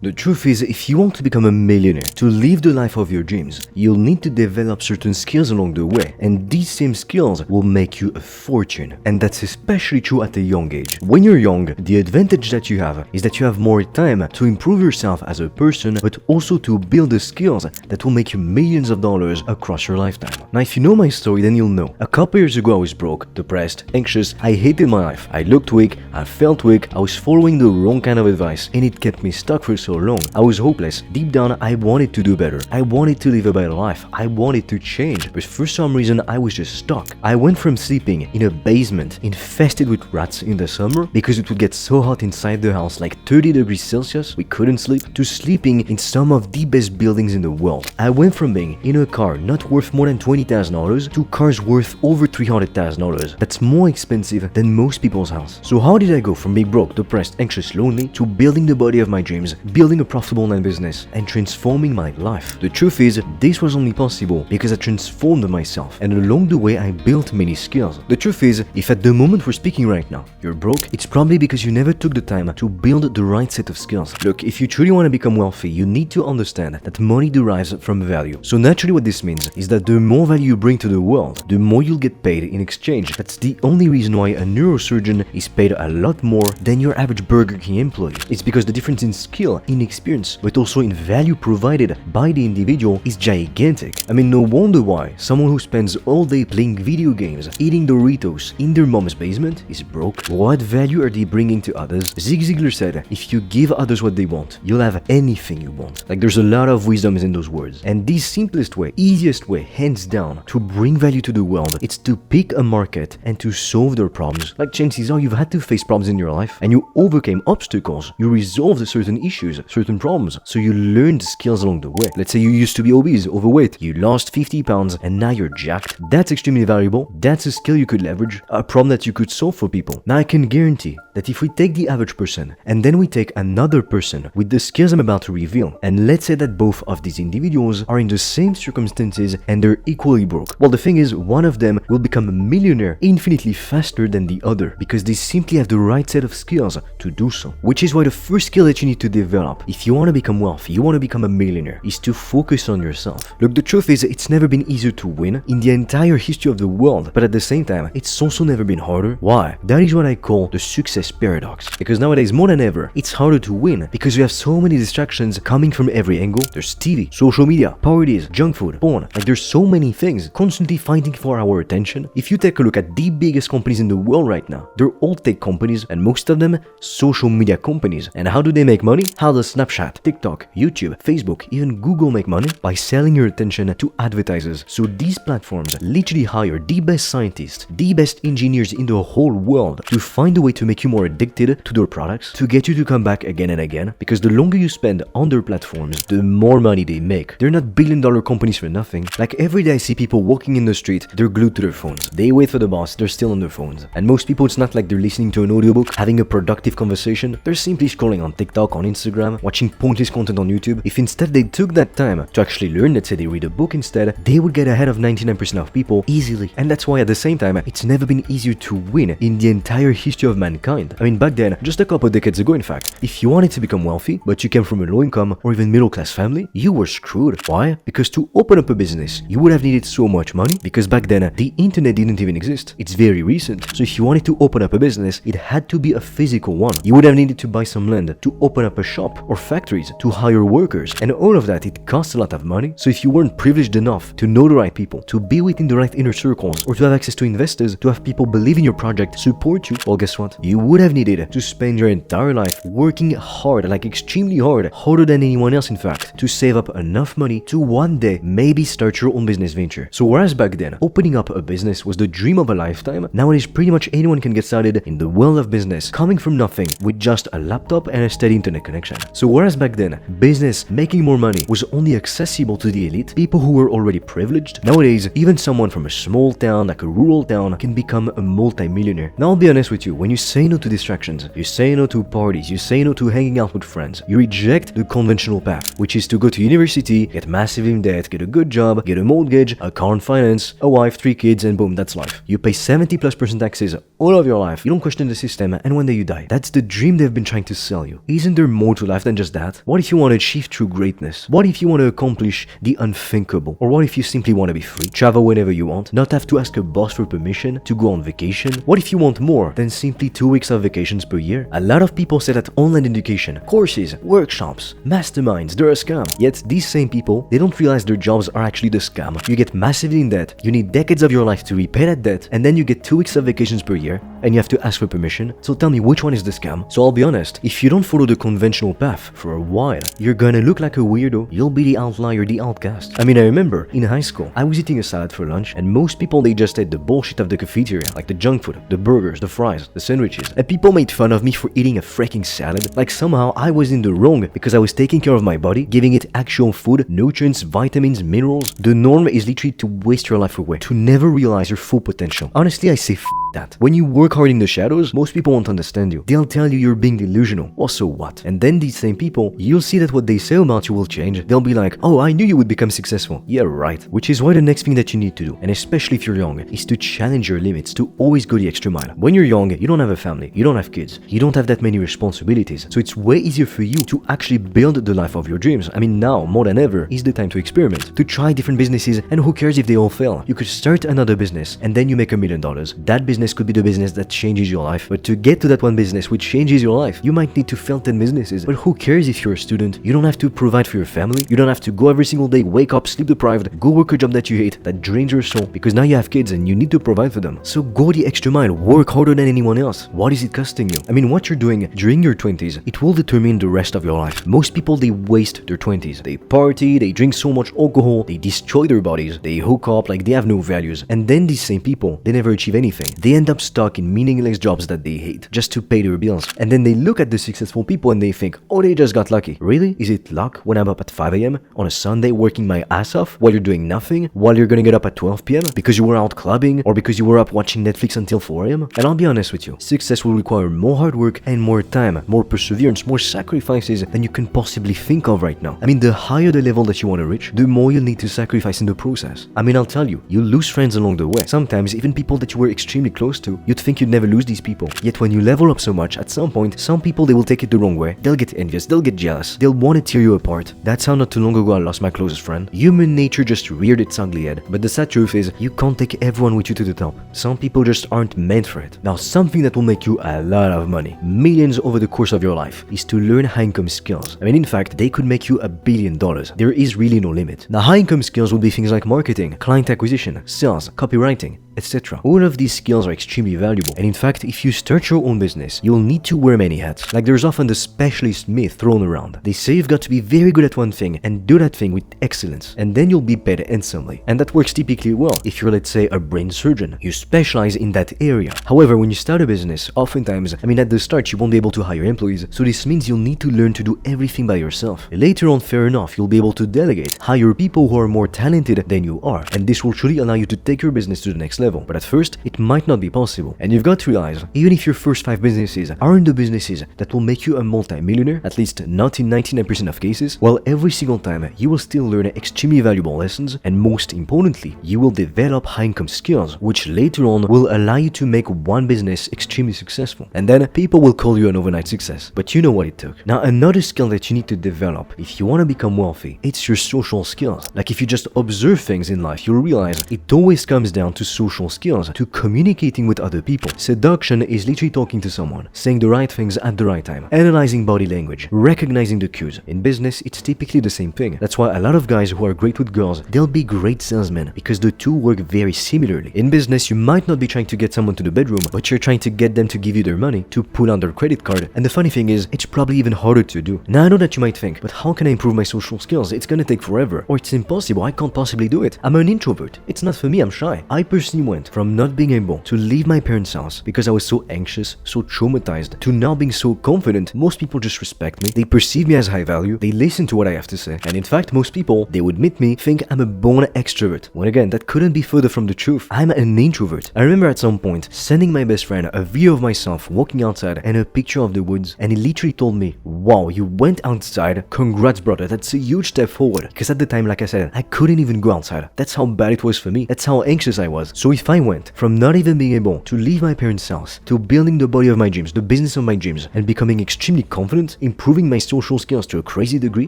The truth is, if you want to become a millionaire, to live the life of your dreams, you'll need to develop certain skills along the way, and these same skills will make you a fortune. And that's especially true at a young age. When you're young, the advantage that you have is that you have more time to improve yourself as a person, but also to build the skills that will make you millions of dollars across your lifetime. Now, if you know my story, then you'll know. A couple years ago, I was broke, depressed, anxious, I hated my life. I looked weak, I felt weak, I was following the wrong kind of advice, and it kept me stuck for so long. I was hopeless. Deep down, I wanted to do better. I wanted to live a better life. I wanted to change, but for some reason, I was just stuck. I went from sleeping in a basement infested with rats in the summer because it would get so hot inside the house, like 30 degrees Celsius, we couldn't sleep, to sleeping in some of the best buildings in the world. I went from being in a car not worth more than $20,000 to cars worth over $300,000. That's more expensive than most people's house. So how did I go from being broke, depressed, anxious, lonely to building the body of my dreams, building a profitable online business, and transforming my life? The truth is, this was only possible because I transformed myself, and along the way I built many skills. The truth is, if at the moment we're speaking right now, you're broke, it's probably because you never took the time to build the right set of skills. Look, if you truly want to become wealthy, you need to understand that money derives from value. So naturally what this means is that the more value you bring to the world, the more you'll get paid in exchange. That's the only reason why a neurosurgeon is paid a lot more than your average Burger King employee. It's because the difference in skill, in experience, but also in value provided by the individual is gigantic. I mean, no wonder why someone who spends all day playing video games, eating Doritos in their mom's basement is broke. What value are they bringing to others? Zig Ziglar said, if you give others what they want, you'll have anything you want. Like, there's a lot of wisdom in those words. And the simplest way, easiest way, hands down, to bring value to the world, it's to pick a market and to solve their problems. Like, chances are you've had to face problems in your life and you overcame obstacles. You resolved certain issues, certain problems. So you learned skills along the way. Let's say you used to be obese, overweight, you lost 50 pounds and now you're jacked. That's extremely valuable. That's a skill you could leverage, a problem that you could solve for people. Now I can guarantee that if we take the average person and then we take another person with the skills I'm about to reveal, and let's say that both of these individuals are in the same circumstances and they're equally broke, well, the thing is, one of them will become a millionaire infinitely faster than the other because they simply have the right set of skills to do so. Which is why the first skill that you need to develop if you want to become wealthy, you want to become a millionaire, is to focus on yourself. Look, the truth is, it's never been easier to win in the entire history of the world, but at the same time, it's also never been harder. Why? That is what I call the success paradox. Because nowadays, more than ever, it's harder to win because you have so many distractions coming from every angle. There's TV, social media, parties, junk food, porn. Like, there's so many things constantly fighting for our attention. If you take a look at the biggest companies in the world right now, they're all tech companies and most of them social media companies. And how do they make money? How does Snapchat, TikTok, YouTube, Facebook, even Google make money? By selling your attention to advertisers. So these platforms literally hire the best scientists, the best engineers in the whole world to find a way to make you more addicted to their products, to get you to come back again and again, because the longer you spend on their platforms, the more money they make. They're not billion-dollar companies for nothing. Like, every day I see people walking in the street, they're glued to their phones. They wait for the bus, they're still on their phones. And most people, it's not like they're listening to an audiobook, having a productive conversation. They're simply scrolling on TikTok, on Instagram, watching pointless content on YouTube. If instead they took that time to actually learn, let's say they read a book instead, they would get ahead of 99% of people easily. And that's why at the same time, it's never been easier to win in the entire history of mankind. I mean, back then, just a couple decades ago in fact, if you wanted to become wealthy, but you came from a low income or even middle class family, you were screwed. Why? Because to open up a business, you would have needed so much money, because back then, the internet didn't even exist. It's very recent. So if you wanted to open up a business, it had to be a physical one. You would have needed to buy some land to open up a shop or factories, to hire workers, and all of that, it costs a lot of money. So if you weren't privileged enough to know the right people, to be within the right inner circles, or to have access to investors, to have people believe in your project, support you, well, guess what? You would have needed to spend your entire life working hard, like extremely hard, harder than anyone else in fact, to save up enough money to one day maybe start your own business venture. So whereas back then, opening up a business was the dream of a lifetime, nowadays pretty much anyone can get started in the world of business, coming from nothing, with just a laptop and a steady internet connection. So whereas back then, business, making more money, was only accessible to the elite, people who were already privileged, nowadays even someone from a small town, like a rural town, can become a multi-millionaire. Now I'll be honest with you, when you say no to distractions, you say no to parties, you say no to hanging out with friends, you reject the conventional path, which is to go to university, get massive in debt, get a good job, get a mortgage, a car and finance, a wife, 3 kids, and boom, that's life. You pay 70+% taxes all of your life, you don't question the system, and one day you die. That's the dream they've been trying to sell you. Isn't there more to life life than just that? What if you want to achieve true greatness? What if you want to accomplish the unthinkable? Or what if you simply want to be free, travel whenever you want, not have to ask a boss for permission to go on vacation? What if you want more than simply 2 weeks of vacations per year? A lot of people say that online education, courses, workshops, masterminds, they're a scam. Yet these same people, they don't realize their jobs are actually the scam. You get massively in debt, you need decades of your life to repay that debt, and then you get 2 weeks of vacations per year, and you have to ask for permission. So tell me, which one is the scam? So I'll be honest, if you don't follow the conventional path for a while, you're gonna look like a weirdo, you'll be the outlier, the outcast. I mean, I remember, in high school, I was eating a salad for lunch, and most people, they just ate the bullshit of the cafeteria, like the junk food, the burgers, the fries, the sandwiches, and people made fun of me for eating a freaking salad, like somehow I was in the wrong because I was taking care of my body, giving it actual food, nutrients, vitamins, minerals. The norm is literally to waste your life away, to never realize your full potential. Honestly, I say that. When you work hard in the shadows, most people won't understand you. They'll tell you you're being delusional. Well, so what? And then these same people, you'll see that what they say about you will change. They'll be like, oh, I knew you would become successful. Yeah, right. Which is why the next thing that you need to do, and especially if you're young, is to challenge your limits, to always go the extra mile. When you're young, you don't have a family, you don't have kids, you don't have that many responsibilities. So it's way easier for you to actually build the life of your dreams. I mean, now, more than ever, is the time to experiment, to try different businesses, and who cares if they all fail? You could start another business, and then you make $1 million. That business could be the business that changes your life. But to get to that one business which changes your life, you might need to fail 10 businesses. But who cares if you're a student? You don't have to provide for your family. You don't have to go every single day, wake up, sleep deprived, go work a job that you hate, that drains your soul, because now you have kids and you need to provide for them. So go the extra mile, work harder than anyone else. What is it costing you? I mean, what you're doing during your 20s, it will determine the rest of your life. Most people, they waste their 20s. They party, they drink so much alcohol, they destroy their bodies, they hook up like they have no values. And then these same people, they never achieve anything. They end up stuck in meaningless jobs that they hate just to pay their bills. And then they look at the successful people and they think, oh, they just got lucky. Really? Is it luck when I'm up at 5 a.m. on a Sunday working my ass off while you're doing nothing, while you're gonna get up at 12 p.m. because you were out clubbing or because you were up watching Netflix until 4 a.m.? And I'll be honest with you, success will require more hard work and more time, more perseverance, more sacrifices than you can possibly think of right now. I mean, the higher the level that you want to reach, the more you'll need to sacrifice in the process. I mean, I'll tell you, you'll lose friends along the way. Sometimes even people that you were extremely close to, you'd think you'd never lose these people. Yet when you level up so much, at some point, some people, they will take it the wrong way. They'll get envious, they'll get jealous, they'll want to tear you apart. That's how not too long ago I lost my closest friend. Human nature just reared its ugly head. But the sad truth is, you can't take everyone with you to the top. Some people just aren't meant for it. Now, something that will make you a lot of money, millions over the course of your life, is to learn high-income skills. I mean, in fact, they could make you $1 billion. There is really no limit. Now, high-income skills would be things like marketing, client acquisition, sales, copywriting, etc. All of these skills are extremely valuable, and in fact, if you start your own business, you'll need to wear many hats. Like there's often the specialist myth thrown around. They say you've got to be very good at one thing and do that thing with excellence, and then you'll be paid handsomely. And that works typically well if you're, let's say, a brain surgeon. You specialize in that area. However, when you start a business, oftentimes, I mean, at the start, you won't be able to hire employees, so this means you'll need to learn to do everything by yourself. Later on, fair enough, you'll be able to delegate, hire people who are more talented than you are, and this will truly allow you to take your business to the next level. But at first, it might not be possible. And you've got to realize, even if your first 5 businesses aren't the businesses that will make you a multi-millionaire, at least not in 99% of cases, well, every single time, you will still learn extremely valuable lessons, and most importantly, you will develop high-income skills, which later on will allow you to make one business extremely successful. And then people will call you an overnight success. But you know what it took. Now, another skill that you need to develop if you want to become wealthy, it's your social skills. Like if you just observe things in life, you'll realize it always comes down to social skills, to communicating with other people. Seduction is literally talking to someone, saying the right things at the right time, analyzing body language, recognizing the cues. In business, it's typically the same thing. That's why a lot of guys who are great with girls, they'll be great salesmen, because the two work very similarly. In business, you might not be trying to get someone to the bedroom, but you're trying to get them to give you their money, to pull out their credit card. And the funny thing is, it's probably even harder to do. Now, I know that you might think, but how can I improve my social skills? It's gonna take forever, or it's impossible, I can't possibly do it. I'm an introvert. It's not for me, I'm shy. I personally went from not being able to leave my parents' house because I was so anxious, so traumatized, to now being so confident. Most people just respect me, they perceive me as high value, they listen to what I have to say, and in fact, most people, they would admit me, think I'm a born extrovert. When again, that couldn't be further from the truth. I'm an introvert. I remember at some point sending my best friend a video of myself walking outside and a picture of the woods, and he literally told me, wow, you went outside, congrats brother, that's a huge step forward. Because at the time, like I said, I couldn't even go outside. That's how bad it was for me, that's how anxious I was. So if I went from not even being able to leave my parents' house to building the body of my dreams, the business of my dreams, and becoming extremely confident, improving my social skills to a crazy degree,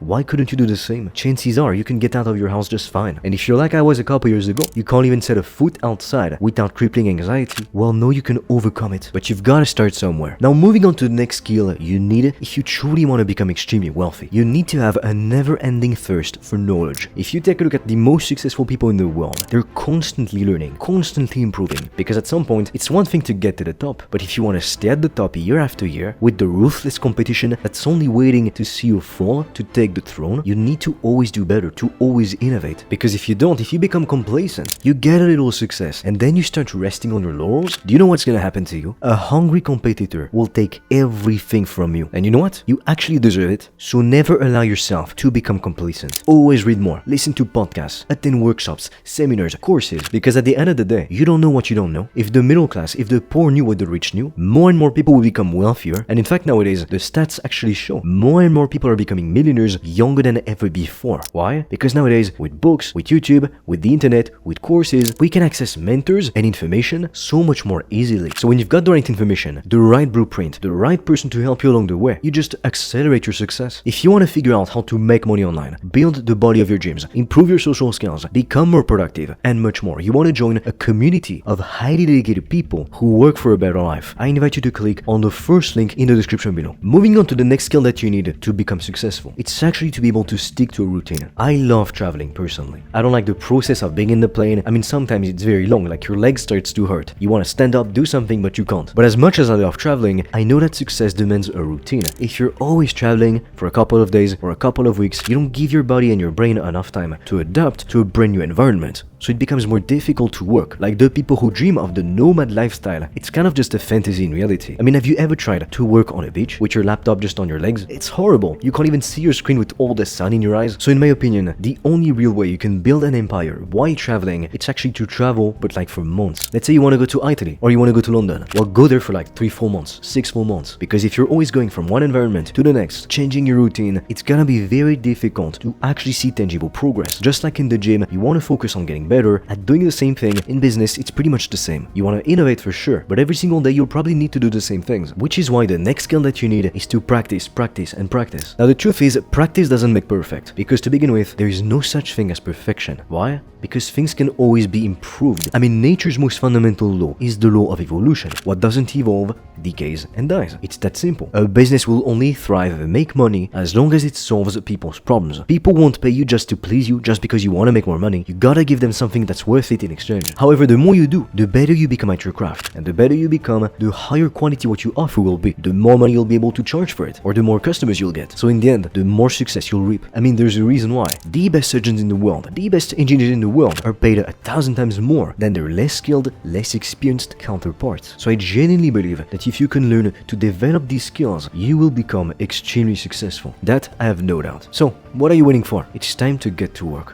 why couldn't you do the same? Chances are you can get out of your house just fine. And if you're like I was a couple years ago, you can't even set a foot outside without crippling anxiety, well, no, you can overcome it. But you've got to start somewhere. Now, moving on to the next skill you need if you truly want to become extremely wealthy. You need to have a never-ending thirst for knowledge. If you take a look at the most successful people in the world, they're constantly learning, constantly improving, because at some point, it's one thing to get to the top, but if you want to stay at the top year after year with the ruthless competition that's only waiting to see you fall to take the throne, you need to always do better, to always innovate. Because if you don't, if you become complacent, you get a little success and then you start resting on your laurels, do you know what's gonna happen to you? A hungry competitor will take everything from you. And you know what? You actually deserve it. So never allow yourself to become complacent. Always read more, listen to podcasts, attend workshops, seminars, courses, because at the end of the day, you don't know what you don't know. If the middle class, if the poor knew what the rich knew, more and more people will become wealthier. And in fact, nowadays, the stats actually show more and more people are becoming millionaires younger than ever before. Why? Because nowadays, with books, with YouTube, with the internet, with courses, we can access mentors and information so much more easily. So when you've got the right information, the right blueprint, the right person to help you along the way, you just accelerate your success. If you want to figure out how to make money online, build the body of your dreams, improve your social skills, become more productive, and much more, you want to join a community of highly dedicated people who work for a better life, I invite you to click on the first link in the description below. Moving on to the next skill that you need to become successful. It's actually to be able to stick to a routine. I love traveling personally. I don't like the process of being in the plane. I mean, sometimes it's very long, like your leg starts to hurt. You want to stand up, do something, but you can't. But as much as I love traveling, I know that success demands a routine. If you're always traveling for a couple of days or a couple of weeks, you don't give your body and your brain enough time to adapt to a brand new environment. So it becomes more difficult to work. Like the people who dream of the nomad lifestyle, it's kind of just a fantasy in reality. I mean, have you ever tried to work on a beach with your laptop just on your legs? It's horrible. You can't even see your screen with all the sun in your eyes. So in my opinion, the only real way you can build an empire while traveling, it's actually to travel, but like for months. Let's say you want to go to Italy or you want to go to London. Well, go there for like 3-4 months, 6 months. Because if you're always going from one environment to the next, changing your routine, it's gonna be very difficult to actually see tangible progress. Just like in the gym, you want to focus on getting better at doing the same thing. In business, it's pretty much the same. You want to innovate for sure, but every single day you'll probably need to do the same things, which is why the next skill that you need is to practice, practice, and practice. Now the truth is, practice doesn't make perfect, because to begin with, there is no such thing as perfection. Why? Because things can always be improved. I mean, nature's most fundamental law is the law of evolution. What doesn't evolve decays and dies. It's that simple. A business will only thrive and make money as long as it solves people's problems. People won't pay you just to please you, just because you want to make more money. You gotta give them something that's worth it in exchange. However, the more you do, the better you become at your craft. And the better you become, the higher quality what you offer will be. The more money you'll be able to charge for it, or the more customers you'll get. So in the end, the more success you'll reap. I mean, there's a reason why. The best surgeons in the world, the best engineers in the world are paid 1,000 times more than their less skilled, less experienced counterparts. So I genuinely believe that if you can learn to develop these skills, you will become extremely successful. That I have no doubt. So, what are you waiting for? It's time to get to work.